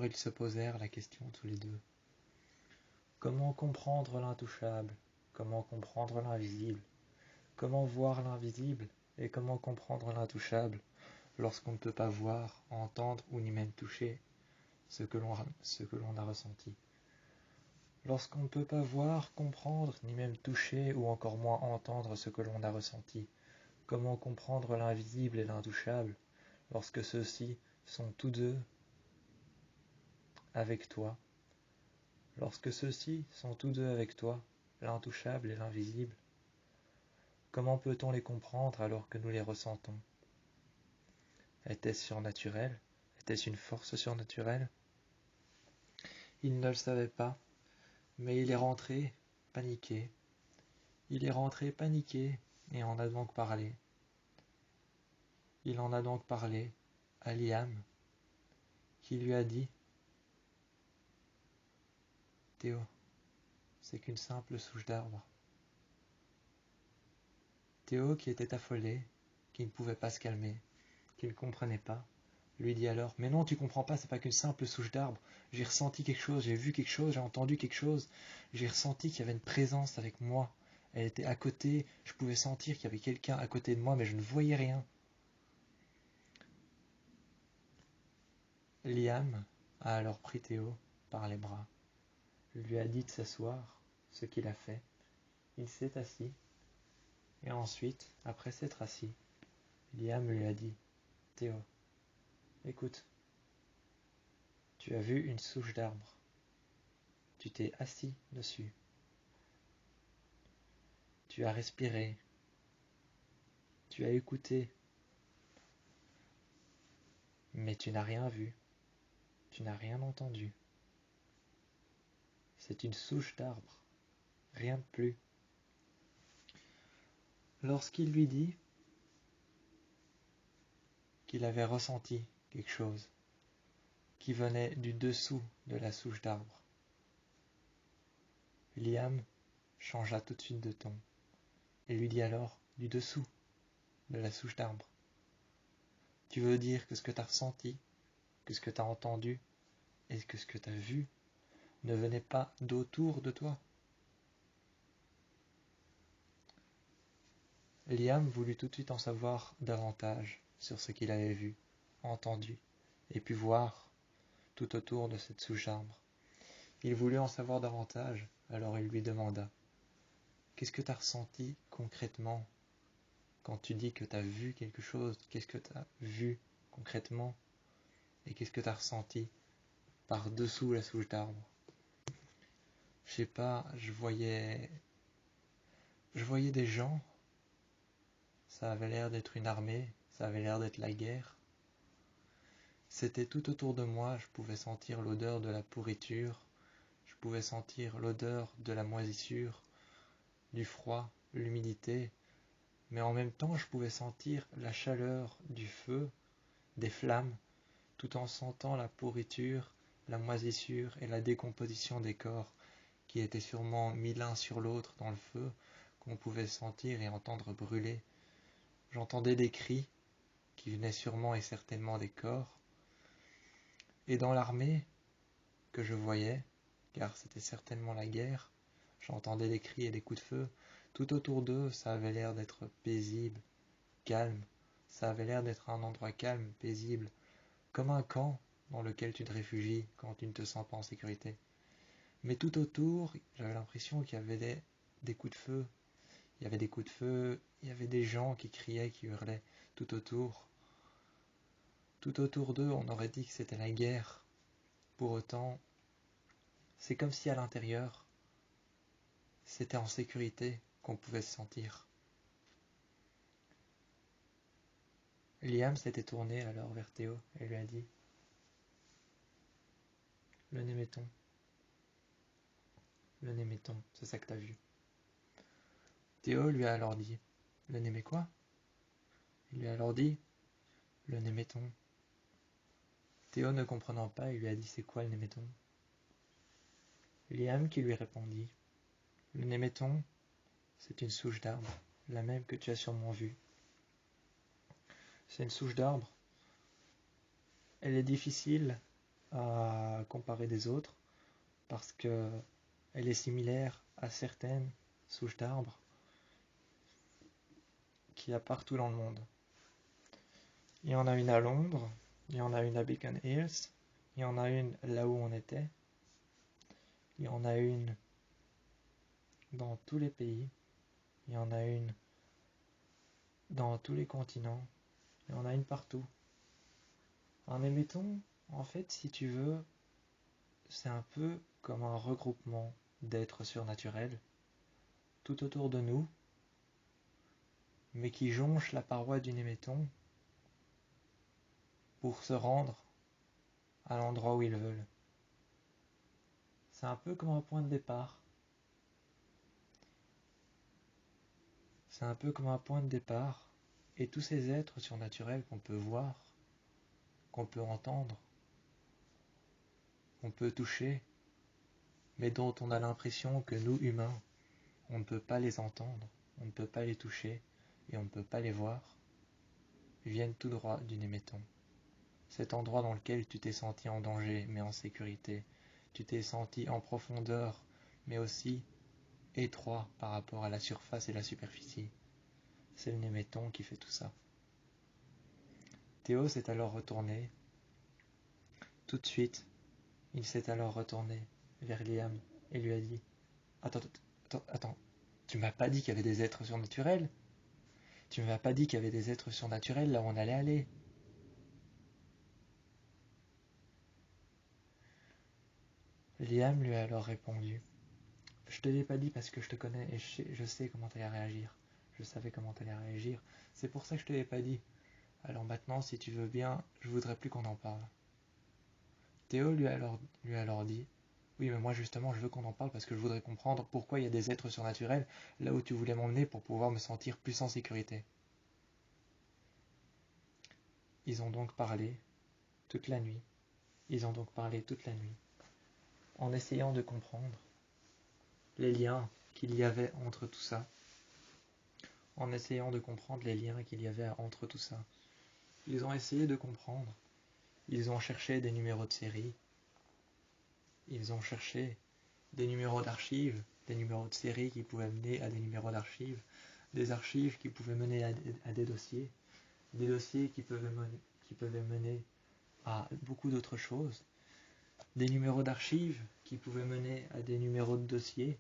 Alors ils se posèrent la question tous les deux. Comment comprendre l'intouchable? Comment comprendre l'invisible? Comment voir l'invisible et comment comprendre l'intouchable lorsqu'on ne peut pas voir, entendre ou ni même toucher ce que l'on a ressenti? Lorsqu'on ne peut pas voir, comprendre, ni même toucher ou encore moins entendre ce que l'on a ressenti, comment comprendre l'invisible et l'intouchable lorsque ceux-ci sont tous deux avec toi? Lorsque ceux-ci sont tous deux avec toi, l'intouchable et l'invisible, comment peut-on les comprendre alors que nous les ressentons? Était-ce surnaturel? Était-ce une force surnaturelle? Il ne le savait pas, mais il est rentré, paniqué. Il est rentré paniqué et en a donc parlé. Il en a donc parlé à Liam, qui lui a dit: Théo, c'est qu'une simple souche d'arbre. Théo, qui était affolé, qui ne pouvait pas se calmer, qui ne comprenait pas, lui dit alors: mais non, tu comprends pas, c'est pas qu'une simple souche d'arbre. J'ai ressenti quelque chose, j'ai vu quelque chose, j'ai entendu quelque chose. J'ai ressenti qu'il y avait une présence avec moi. Elle était à côté, je pouvais sentir qu'il y avait quelqu'un à côté de moi, mais je ne voyais rien. Liam a alors pris Théo par les bras, lui a dit de s'asseoir, ce qu'il a fait. Il s'est assis, et ensuite, après s'être assis, Liam lui a dit: Théo, écoute, tu as vu une souche d'arbre, tu t'es assis dessus, tu as respiré, tu as écouté, mais tu n'as rien vu, tu n'as rien entendu. C'est une souche d'arbre, rien de plus. Lorsqu'il lui dit qu'il avait ressenti quelque chose qui venait du dessous de la souche d'arbre, Liam changea tout de suite de ton et lui dit alors: du dessous de la souche d'arbre. Tu veux dire que ce que tu as ressenti, que ce que tu as entendu et que ce que tu as vu ne venait pas d'autour de toi? Liam voulut tout de suite en savoir davantage sur ce qu'il avait vu, entendu et pu voir tout autour de cette souche d'arbre. Il voulut en savoir davantage, alors il lui demanda: qu'est-ce que tu as ressenti concrètement quand tu dis que tu as vu quelque chose? Qu'est-ce que tu as vu concrètement et qu'est-ce que tu as ressenti par-dessous la souche d'arbre? Je sais pas, je voyais des gens, ça avait l'air d'être une armée, ça avait l'air d'être la guerre. C'était tout autour de moi, je pouvais sentir l'odeur de la pourriture, je pouvais sentir l'odeur de la moisissure, du froid, l'humidité, mais en même temps je pouvais sentir la chaleur du feu, des flammes, tout en sentant la pourriture, la moisissure et la décomposition des corps qui étaient sûrement mis l'un sur l'autre dans le feu, qu'on pouvait sentir et entendre brûler. J'entendais des cris qui venaient sûrement et certainement des corps. Et dans l'armée que je voyais, car c'était certainement la guerre, j'entendais des cris et des coups de feu. Tout autour d'eux, ça avait l'air d'être paisible, calme. Ça avait l'air d'être un endroit calme, paisible, comme un camp dans lequel tu te réfugies quand tu ne te sens pas en sécurité. Mais tout autour, j'avais l'impression qu'il y avait des coups de feu. Il y avait des coups de feu, il y avait des gens qui criaient, qui hurlaient tout autour. Tout autour d'eux, on aurait dit que c'était la guerre. Pour autant, c'est comme si à l'intérieur, c'était en sécurité qu'on pouvait se sentir. Liam s'était tourné alors vers Théo et lui a dit: le Néméton. Le Néméton, c'est ça que t'as vu. Théo lui a alors dit: le Némé quoi? Il lui a alors dit: le Néméton. Théo ne comprenant pas, il lui a dit: c'est quoi le Néméton? Liam qui lui répondit: le Néméton, c'est une souche d'arbre, la même que tu as sûrement vue. C'est une souche d'arbre. Elle est difficile à la comparer des autres parce que elle est similaire à certaines souches d'arbres qu'il y a partout dans le monde. Il y en a une à Londres, il y en a une à Beacon Hills, il y en a une là où on était, il y en a une dans tous les pays, il y en a une dans tous les continents, il y en a une partout. Un émetton, en fait, si tu veux, c'est un peu comme un regroupement d'êtres surnaturels tout autour de nous, mais qui jonchent la paroi d'une émetton pour se rendre à l'endroit où ils veulent. C'est un peu comme un point de départ. C'est un peu comme un point de départ, et tous ces êtres surnaturels qu'on peut voir, qu'on peut entendre, qu'on peut toucher, mais dont on a l'impression que nous, humains, on ne peut pas les entendre, on ne peut pas les toucher, et on ne peut pas les voir, viennent tout droit du émetton. Cet endroit dans lequel tu t'es senti en danger, mais en sécurité. Tu t'es senti en profondeur, mais aussi étroit par rapport à la surface et la superficie. C'est le néméton qui fait tout ça. Théo s'est alors retourné. Tout de suite, il s'est alors retourné vers Liam et lui a dit « Attends, tu m'as pas dit qu'il y avait des êtres surnaturels? Tu m'as pas dit qu'il y avait des êtres surnaturels là où on allait aller ?» Liam lui a alors répondu « Je te l'ai pas dit parce que je te connais et je sais comment tu allais réagir. Je savais comment tu allais réagir. C'est pour ça que je te l'ai pas dit. Alors maintenant, si tu veux bien, je voudrais plus qu'on en parle. » Théo lui a alors dit « Oui, mais moi justement, je veux qu'on en parle parce que je voudrais comprendre pourquoi il y a des êtres surnaturels là où tu voulais m'emmener pour pouvoir me sentir plus en sécurité. » Ils ont donc parlé toute la nuit. En essayant de comprendre les liens qu'il y avait entre tout ça. Ils ont essayé de comprendre. Ils ont cherché des numéros de série. Ils ont cherché des numéros d'archives, des numéros de série qui pouvaient mener à des numéros d'archives, des archives qui pouvaient mener à des dossiers qui pouvaient mener à beaucoup d'autres choses, des numéros d'archives qui pouvaient mener à des numéros de dossiers,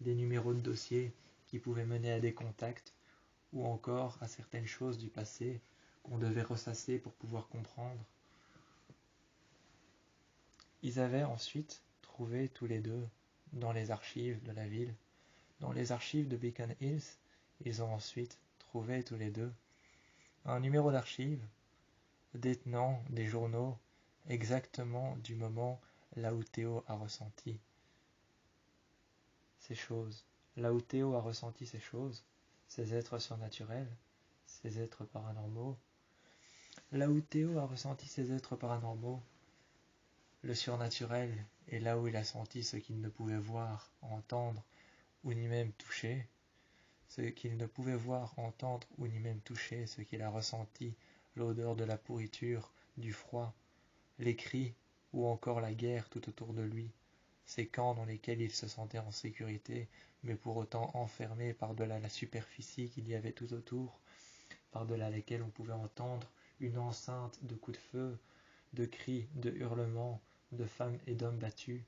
des numéros de dossiers qui pouvaient mener à des contacts, ou encore à certaines choses du passé qu'on devait ressasser pour pouvoir comprendre. Ils avaient ensuite trouvé tous les deux, dans les archives de la ville, dans les archives de Beacon Hills, ils ont ensuite trouvé tous les deux un numéro d'archive détenant des journaux exactement du moment là où Théo a ressenti ces choses. Là où Théo a ressenti ces choses, ces êtres surnaturels, ces êtres paranormaux. Là où Théo a ressenti ces êtres paranormaux, le surnaturel est là où il a senti ce qu'il ne pouvait voir, entendre ou ni même toucher. Ce qu'il ne pouvait voir, entendre ou ni même toucher, ce qu'il a ressenti, l'odeur de la pourriture, du froid, les cris ou encore la guerre tout autour de lui, ces camps dans lesquels il se sentait en sécurité, mais pour autant enfermé par-delà la superficie qu'il y avait tout autour, par-delà laquelle on pouvait entendre une enceinte de coups de feu, de cris, de hurlements, de femmes et d'hommes battus.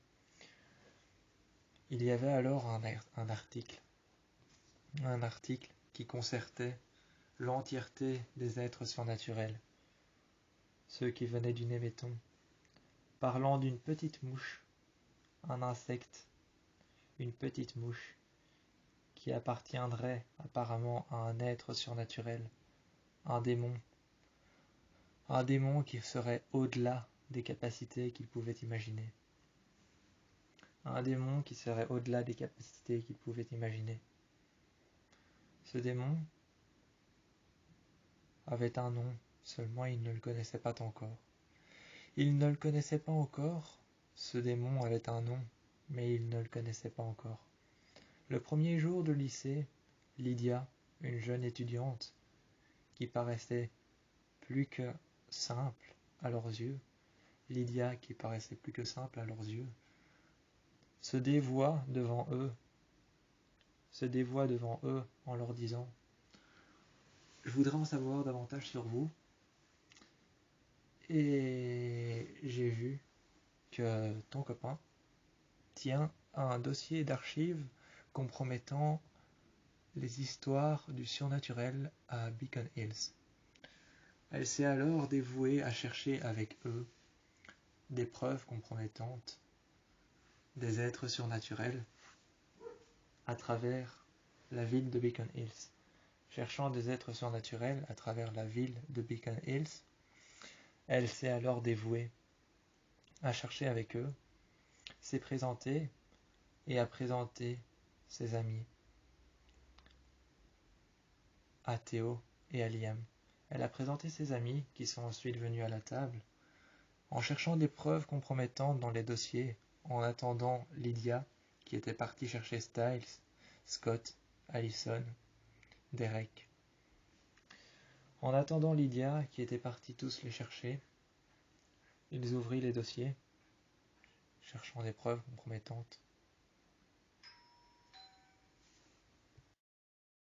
Il y avait alors un article qui concertait l'entièreté des êtres surnaturels, ceux qui venaient du Néméton, parlant d'une petite mouche, un insecte, une petite mouche, qui appartiendrait apparemment à un être surnaturel, un démon qui serait au-delà des capacités qu'il pouvait imaginer. Ce démon avait un nom, seulement il ne le connaissait pas encore. Ce démon avait un nom, mais il ne le connaissait pas encore. Le premier jour de lycée, Lydia, une jeune étudiante, qui paraissait plus que simple à leurs yeux, Lydia, qui paraissait plus que simple à leurs yeux, se dévoua devant eux en leur disant « Je voudrais en savoir davantage sur vous, et j'ai vu que ton copain tient un dossier d'archives compromettant les histoires du surnaturel à Beacon Hills. » Elle s'est alors dévouée à chercher avec eux des preuves compromettantes des êtres surnaturels à travers la ville de Beacon Hills. Cherchant des êtres surnaturels à travers la ville de Beacon Hills, elle s'est alors dévouée à chercher avec eux, s'est présentée et a présenté ses amis à Théo et à Liam. Elle a présenté ses amis qui sont ensuite venus à la table en cherchant des preuves compromettantes dans les dossiers, en attendant Lydia qui était partie chercher Styles, Scott, Allison, Derek. En attendant Lydia qui était partie tous les chercher, ils ouvrirent les dossiers, cherchant des preuves compromettantes